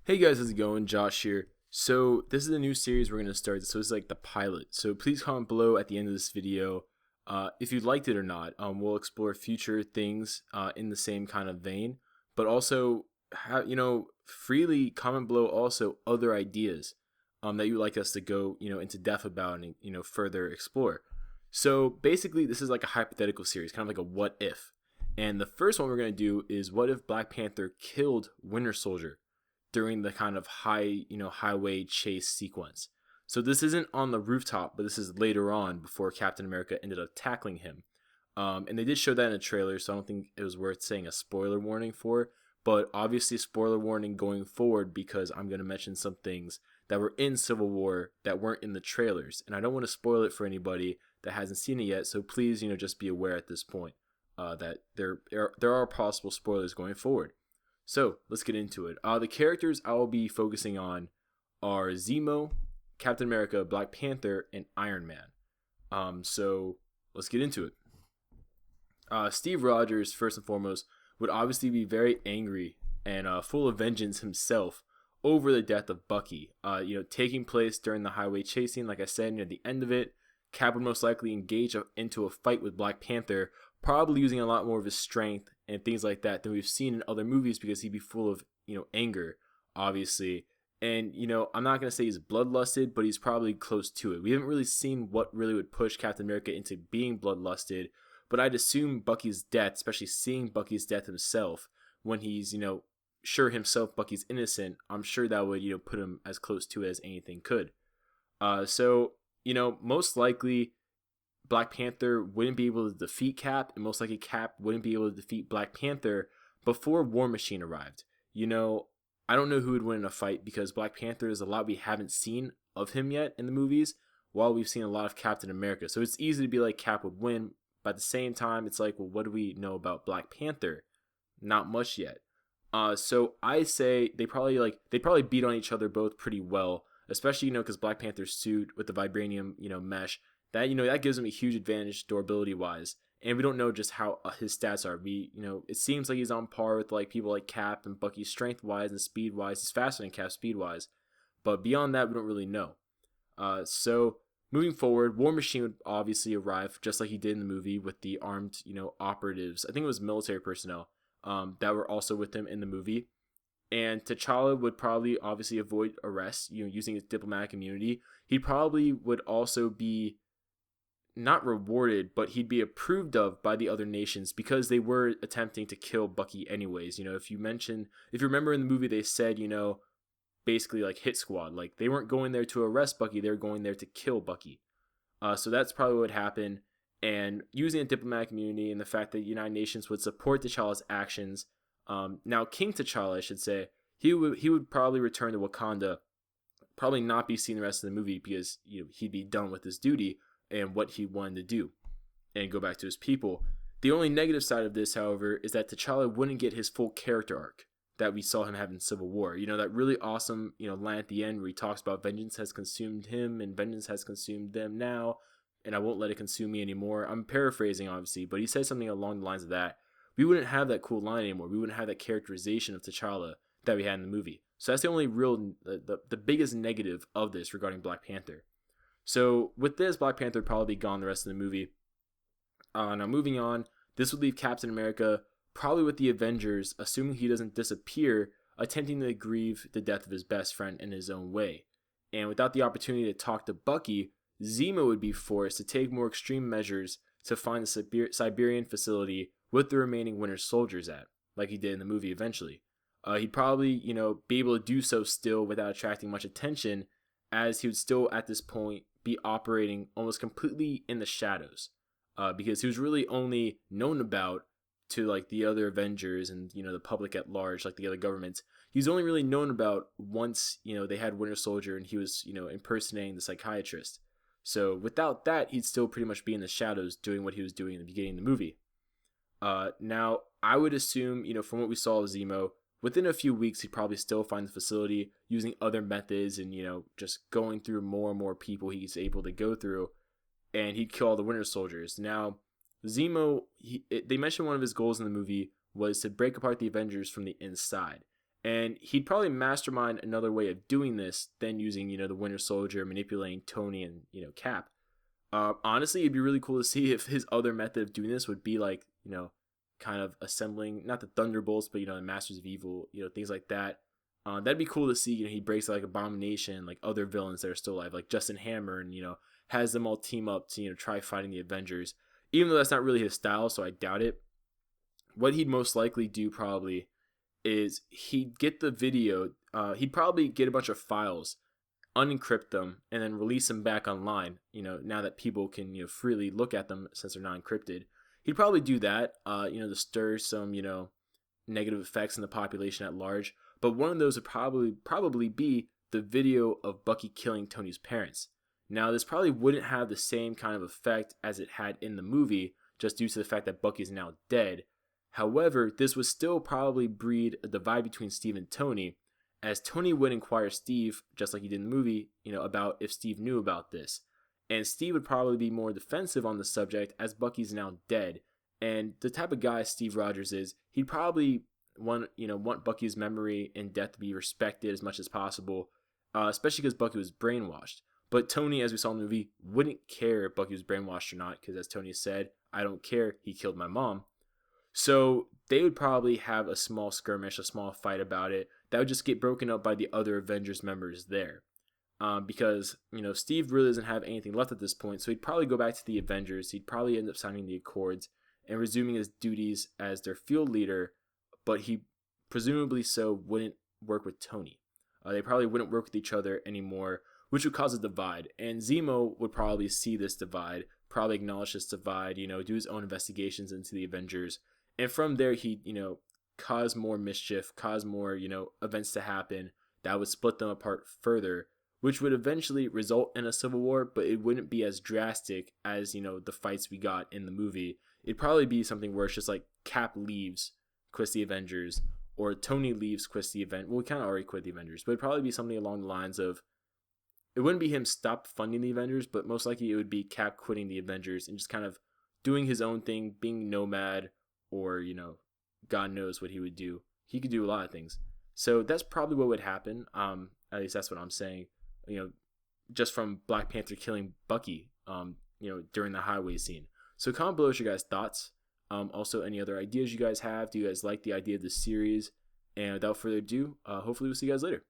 Hey guys, how's it going? Josh here. So this is a new series we're going to start. So it's like the pilot. So please comment below at the end of this video if you liked it or not. We'll explore future things in the same kind of vein, but also freely comment below also other ideas that you'd like us to go into depth about and further explore. So basically, this is like a hypothetical series, kind of like a what if. And the first one we're going to do is what if Black Panther killed Winter Soldier during the kind of highway chase sequence. So this isn't on the rooftop, but this is later on before Captain America ended up tackling him. And they did show that in a trailer, so I don't think it was worth saying a spoiler warning for. But obviously, spoiler warning going forward because I'm going to mention some things that were in Civil War that weren't in the trailers, and I don't want to spoil it for anybody that hasn't seen it yet. So please, just be aware at this point that there are possible spoilers going forward. So let's get into it. The characters I will be focusing on are Zemo, Captain America, Black Panther, and Iron Man. So let's get into it. Steve Rogers, first and foremost, would obviously be very angry and full of vengeance himself over the death of Bucky. Taking place during the highway chasing, like I said, near the end of it, Cap would most likely engage into a fight with Black Panther, probably using a lot more of his strength and things like that than we've seen in other movies because he'd be full of, anger, obviously. And, I'm not going to say he's bloodlusted, but he's probably close to it. We haven't really seen what really would push Captain America into being bloodlusted, but I'd assume Bucky's death, especially seeing Bucky's death himself, when he's, sure himself Bucky's innocent, I'm sure that would, put him as close to it as anything could. So, most likely Black Panther wouldn't be able to defeat Cap, and most likely Cap wouldn't be able to defeat Black Panther before War Machine arrived. I don't know who would win in a fight because Black Panther is a lot we haven't seen of him yet in the movies, while we've seen a lot of Captain America. So it's easy to be like Cap would win, but at the same time, it's like, well, what do we know about Black Panther? Not much yet. So I say they probably beat on each other both pretty well, especially because Black Panther's suit with the vibranium mesh that gives him a huge advantage durability wise, and we don't know just how his stats are. It seems like he's on par with like people like Cap and Bucky strength wise and speed wise. He's faster than Cap speed wise, but beyond that we don't really know. So moving forward, War Machine would obviously arrive just like he did in the movie with the armed operatives. I think it was military personnel that were also with him in the movie. And T'Challa would probably obviously avoid arrest, using his diplomatic immunity. He probably would also be not rewarded, but he'd be approved of by the other nations because they were attempting to kill Bucky anyways. If you remember in the movie, they said, basically like hit squad, like they weren't going there to arrest Bucky, they were going there to kill Bucky. So that's probably what would happen. And using a diplomatic immunity and the fact that the United Nations would support T'Challa's actions, now King T'Challa, I should say, he would probably return to Wakanda, probably not be seen the rest of the movie because he'd be done with his duty and what he wanted to do and go back to his people. The only negative side of this, however, is that T'Challa wouldn't get his full character arc that we saw him have in Civil War. That really awesome, line at the end where he talks about vengeance has consumed him and vengeance has consumed them now, and I won't let it consume me anymore. I'm paraphrasing, obviously, but he says something along the lines of that. We wouldn't have that cool line anymore. We wouldn't have that characterization of T'Challa that we had in the movie. So that's the only the biggest negative of this regarding Black Panther. So with this, Black Panther would probably be gone the rest of the movie. Now moving on, this would leave Captain America probably with the Avengers, assuming he doesn't disappear, attempting to grieve the death of his best friend in his own way. And without the opportunity to talk to Bucky, Zemo would be forced to take more extreme measures to find the Siberian facility with the remaining Winter Soldiers at, like he did in the movie eventually. He'd probably, be able to do so still without attracting much attention, as he would still at this point be operating almost completely in the shadows, because he was really only known about to like the other Avengers and the public at large, like the other governments. He was only really known about once they had Winter Soldier and he was impersonating the psychiatrist. So without that, he'd still pretty much be in the shadows doing what he was doing in the beginning of the movie. Now I would assume from what we saw of Zemo, within a few weeks, he'd probably still find the facility using other methods and, just going through more and more people he's able to go through, and he'd kill all the Winter Soldiers. Now, Zemo, they mentioned one of his goals in the movie was to break apart the Avengers from the inside. And he'd probably mastermind another way of doing this than using, the Winter Soldier, manipulating Tony and, Cap. Honestly, it'd be really cool to see if his other method of doing this would be like, kind of assembling, not the Thunderbolts, but, the Masters of Evil, things like that. That'd be cool to see. He breaks like Abomination, like other villains that are still alive, like Justin Hammer, and, has them all team up to, try fighting the Avengers. Even though that's not really his style, so I doubt it. What he'd most likely do probably is he'd get the video, he'd probably get a bunch of files, unencrypt them, and then release them back online, now that people can, freely look at them since they're not encrypted. He'd probably do that, to stir some, negative effects in the population at large. But one of those would probably be the video of Bucky killing Tony's parents. Now, this probably wouldn't have the same kind of effect as it had in the movie, just due to the fact that Bucky is now dead. However, this would still probably breed a divide between Steve and Tony, as Tony would inquire Steve, just like he did in the movie, about if Steve knew about this. And Steve would probably be more defensive on the subject as Bucky's now dead. And the type of guy Steve Rogers is, he'd probably want Bucky's memory and death to be respected as much as possible, especially because Bucky was brainwashed. But Tony, as we saw in the movie, wouldn't care if Bucky was brainwashed or not, because as Tony said, I don't care, he killed my mom. So they would probably have a small skirmish, a small fight about it, that would just get broken up by the other Avengers members there. Because, Steve really doesn't have anything left at this point, so he'd probably go back to the Avengers, he'd probably end up signing the Accords, and resuming his duties as their field leader, but he presumably so wouldn't work with Tony. They probably wouldn't work with each other anymore, which would cause a divide. And Zemo would probably see this divide, probably acknowledge this divide, do his own investigations into the Avengers. And from there, he'd, cause more mischief, cause more, events to happen that would split them apart further, which would eventually result in a civil war, but it wouldn't be as drastic as, the fights we got in the movie. It'd probably be something where it's just like Cap leaves, quits the Avengers, or Tony leaves, quits the event. Well, he kind of already quit the Avengers, but it'd probably be something along the lines of, it wouldn't be him stop funding the Avengers, but most likely it would be Cap quitting the Avengers and just kind of doing his own thing, being nomad, or, God knows what he would do. He could do a lot of things. So that's probably what would happen. At least that's what I'm saying. Just from Black Panther killing Bucky, during the highway scene. So comment below your guys' thoughts. Also, any other ideas you guys have? Do you guys like the idea of this series? And without further ado, hopefully we'll see you guys later.